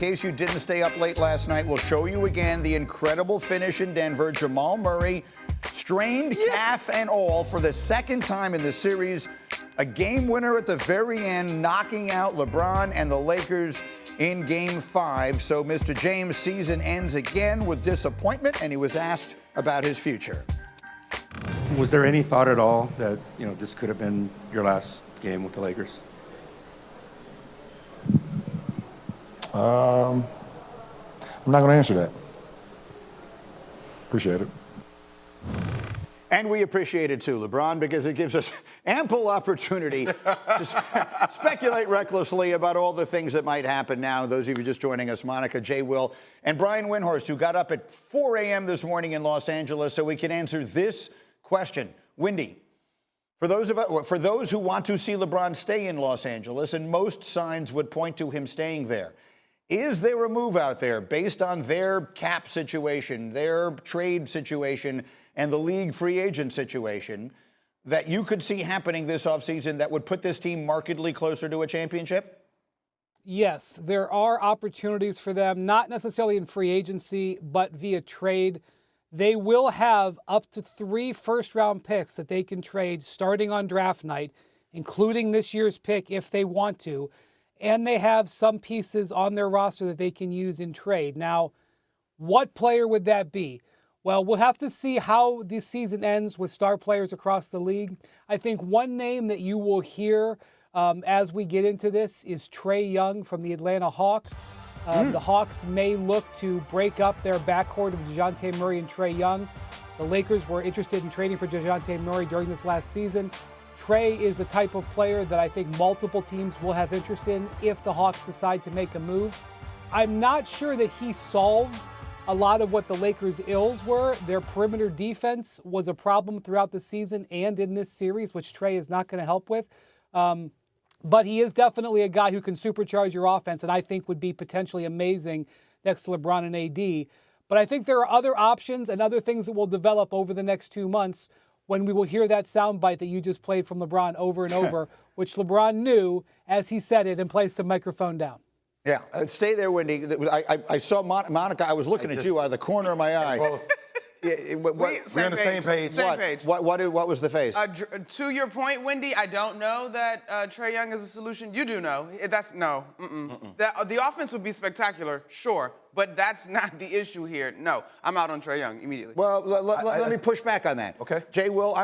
case you didn't stay up late last night, we'll show you again the incredible finish in Denver. Jamal Murray, strained calf and all for the second time in the series. A game winner at the very end, knocking out LeBron and the Lakers in Game 5. So Mr. James' season ends again with disappointment, and he was asked about his future. Was there any thought at all that, this could have been your last game with the Lakers? I'm not going to answer that. Appreciate it. And we appreciate it too, LeBron, because it gives us ample opportunity to speculate recklessly about all the things that might happen now. Those of you just joining us, Monica, Jay, Will, and Brian Windhorst, who got up at 4 a.m. this morning in Los Angeles so we can answer this question. Windy, for those who want to see LeBron stay in Los Angeles, and most signs would point to him staying there, is there a move out there based on their cap situation, their trade situation, and the league free agent situation that you could see happening this offseason that would put this team markedly closer to a championship? Yes, there are opportunities for them, not necessarily in free agency, but via trade. They will have up to 3 first-round picks that they can trade starting on draft night, including this year's pick if they want to. And they have some pieces on their roster that they can use in trade. Now, what player would that be? Well, we'll have to see how this season ends with star players across the league. I think one name that you will hear as we get into this is Trey Young from the Atlanta Hawks. The Hawks may look to break up their backcourt of DeJounte Murray and Trey Young. The Lakers were interested in trading for DeJounte Murray during this last season. Trey is the type of player that I think multiple teams will have interest in if the Hawks decide to make a move. I'm not sure that he solves a lot of what the Lakers' ills were. Their perimeter defense was a problem throughout the season and in this series, which Trey is not going to help with. But he is definitely a guy who can supercharge your offense and I think would be potentially amazing next to LeBron and AD. But I think there are other options and other things that will develop over the next 2 months when we will hear that soundbite that you just played from LeBron over and over, which LeBron knew as he said it and placed the microphone down. Yeah, stay there, Wendy. I saw Monica. I was looking at you out of the corner of my eye. Both. We're on the same page. What was the face? To your point, Wendy, I don't know that Trey Young is a solution. You do know. No. The offense would be spectacular, sure, but that's not the issue here. No, I'm out on Trey Young immediately. Well, let me push back on that. Okay. Jay, Will,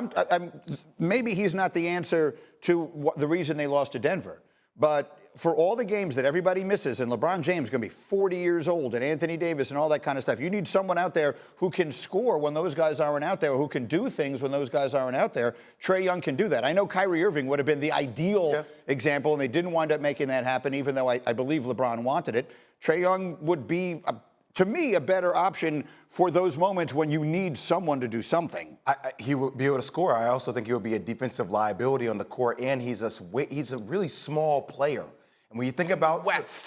maybe he's not the answer to the reason they lost to Denver, but for all the games that everybody misses, and LeBron James is going to be 40 years old, and Anthony Davis and all that kind of stuff, you need someone out there who can score when those guys aren't out there, or who can do things when those guys aren't out there. Trey Young can do that. I know Kyrie Irving would have been the ideal example, and they didn't wind up making that happen, even though I believe LeBron wanted it. Trey Young would be, to me, a better option for those moments when you need someone to do something. He would be able to score. I also think he would be a defensive liability on the court, and he's a really small player. And when you think about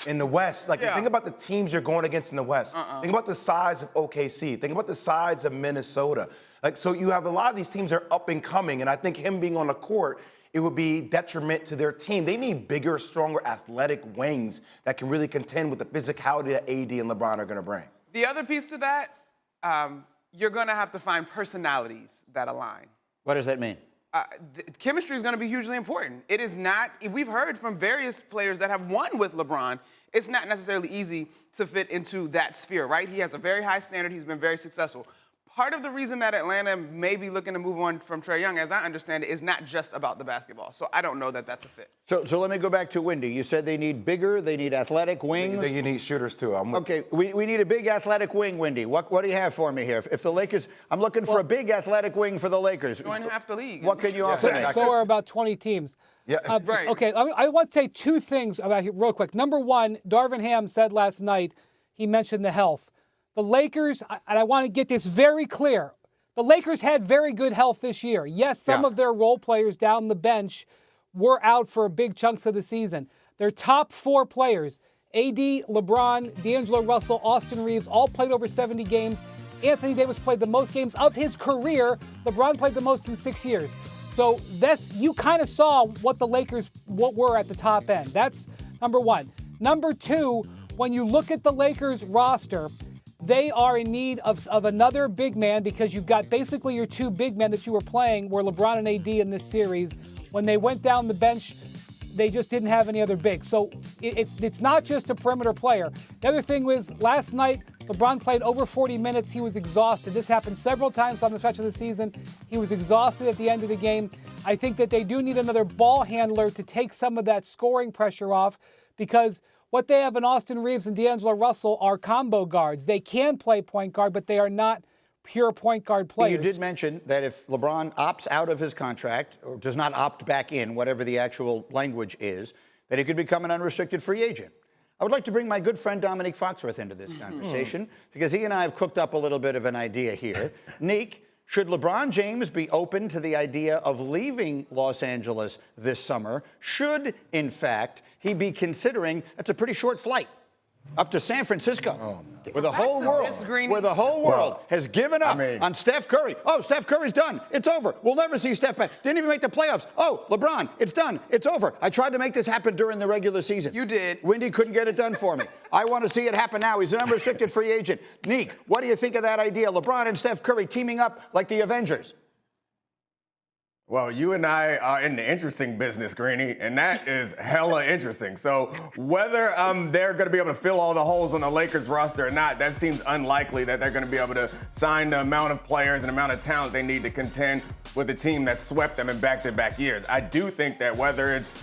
in the West, think about the teams you're going against in the West. Think about the size of OKC. Think about the size of Minnesota. So you have a lot of these teams that are up and coming, and I think him being on the court, it would be detriment to their team. They need bigger, stronger, athletic wings that can really contend with the physicality that AD and LeBron are going to bring. The other piece to that, you're going to have to find personalities that align. What does that mean? Chemistry is going to be hugely important. It is not, we've heard from various players that have won with LeBron, it's not necessarily easy to fit into that sphere, right? He has a very high standard. He's been very successful. Part of the reason that Atlanta may be looking to move on from Trey Young, as I understand it, is not just about the basketball. So I don't know that that's a fit. So let me go back to Wendy. You said they need bigger, they need athletic wings. You need shooters too. Okay, we need a big athletic wing, Wendy. What do you have for me here? If the Lakers, I'm looking for a big athletic wing for the Lakers. Join half the league. What can you offer me? So are about 20 teams. Yeah. Right. Okay, I want to say 2 things about here real quick. Number one, Darvin Ham said last night, he mentioned the health. The Lakers, and I want to get this very clear, the Lakers had very good health this year. Yes, some of their role players down the bench were out for big chunks of the season. Their top 4 players, AD, LeBron, D'Angelo Russell, Austin Reeves, all played over 70 games. Anthony Davis played the most games of his career. LeBron played the most in 6 years. So you kind of saw what the Lakers were at the top end. That's number one. Number two, when you look at the Lakers roster, they are in need of another big man because you've got basically your two big men that you were playing were LeBron and AD in this series. When they went down the bench, they just didn't have any other big. So it's not just a perimeter player. The other thing was last night, LeBron played over 40 minutes. He was exhausted. This happened several times on the stretch of the season. He was exhausted at the end of the game. I think that they do need another ball handler to take some of that scoring pressure off because what they have in Austin Reeves and D'Angelo Russell are combo guards. They can play point guard, but they are not pure point guard players. You did mention that if LeBron opts out of his contract or does not opt back in, whatever the actual language is, that he could become an unrestricted free agent. I would like to bring my good friend Domonique Foxworth into this conversation because he and I have cooked up a little bit of an idea here. Neek, should LeBron James be open to the idea of leaving Los Angeles this summer? Should, in fact, he be considering, that's a pretty short flight, up to San Francisco, where the whole world has given up on Steph Curry. Oh, Steph Curry's done. It's over. We'll never see Steph back. Didn't even make the playoffs. Oh, LeBron, it's done. It's over. I tried to make this happen during the regular season. You did. Windy couldn't get it done for me. I want to see it happen now. He's an unrestricted free agent. Neek, what do you think of that idea? LeBron and Steph Curry teaming up like the Avengers. Well, you and I are in the interesting business, Greeny, and that is hella interesting. So whether they're going to be able to fill all the holes on the Lakers roster or not, that seems unlikely that they're going to be able to sign the amount of players and amount of talent they need to contend with a team that swept them in back-to-back years. I do think that whether it's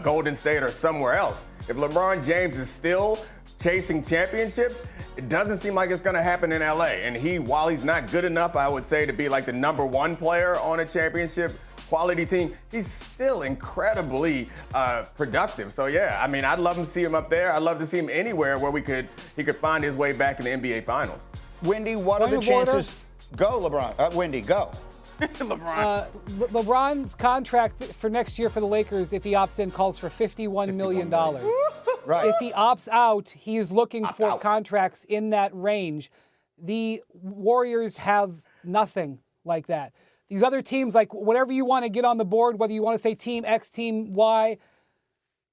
Golden State or somewhere else, if LeBron James is still chasing championships, it doesn't seem like it's going to happen in LA. And while he's not good enough, I would say, to be like the number one player on a championship quality team, he's still incredibly productive. So yeah, I mean, I'd love to see him up there. I'd love to see him anywhere where he could find his way back in the NBA Finals. Windy, what are the chances? Go, LeBron. Windy, go. LeBron. LeBron's contract for next year for the Lakers, if he opts in, calls for $51 million. Right. If he opts out, he is looking for contracts in that range. The Warriors have nothing like that. These other teams, like whatever you want to get on the board, whether you want to say Team X, Team Y,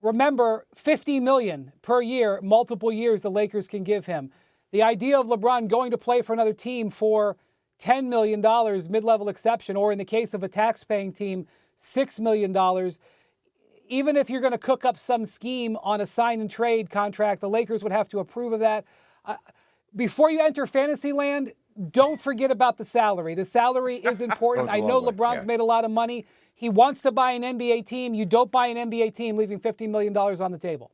remember $50 million per year, multiple years the Lakers can give him. The idea of LeBron going to play for another team for $10 million, mid-level exception, or in the case of a tax-paying team, $6 million. Even if you're going to cook up some scheme on a sign-and-trade contract, the Lakers would have to approve of that. Before you enter fantasy land, don't forget about the salary. The salary is important. I know LeBron's made a lot of money. He wants to buy an NBA team. You don't buy an NBA team leaving $50 million on the table.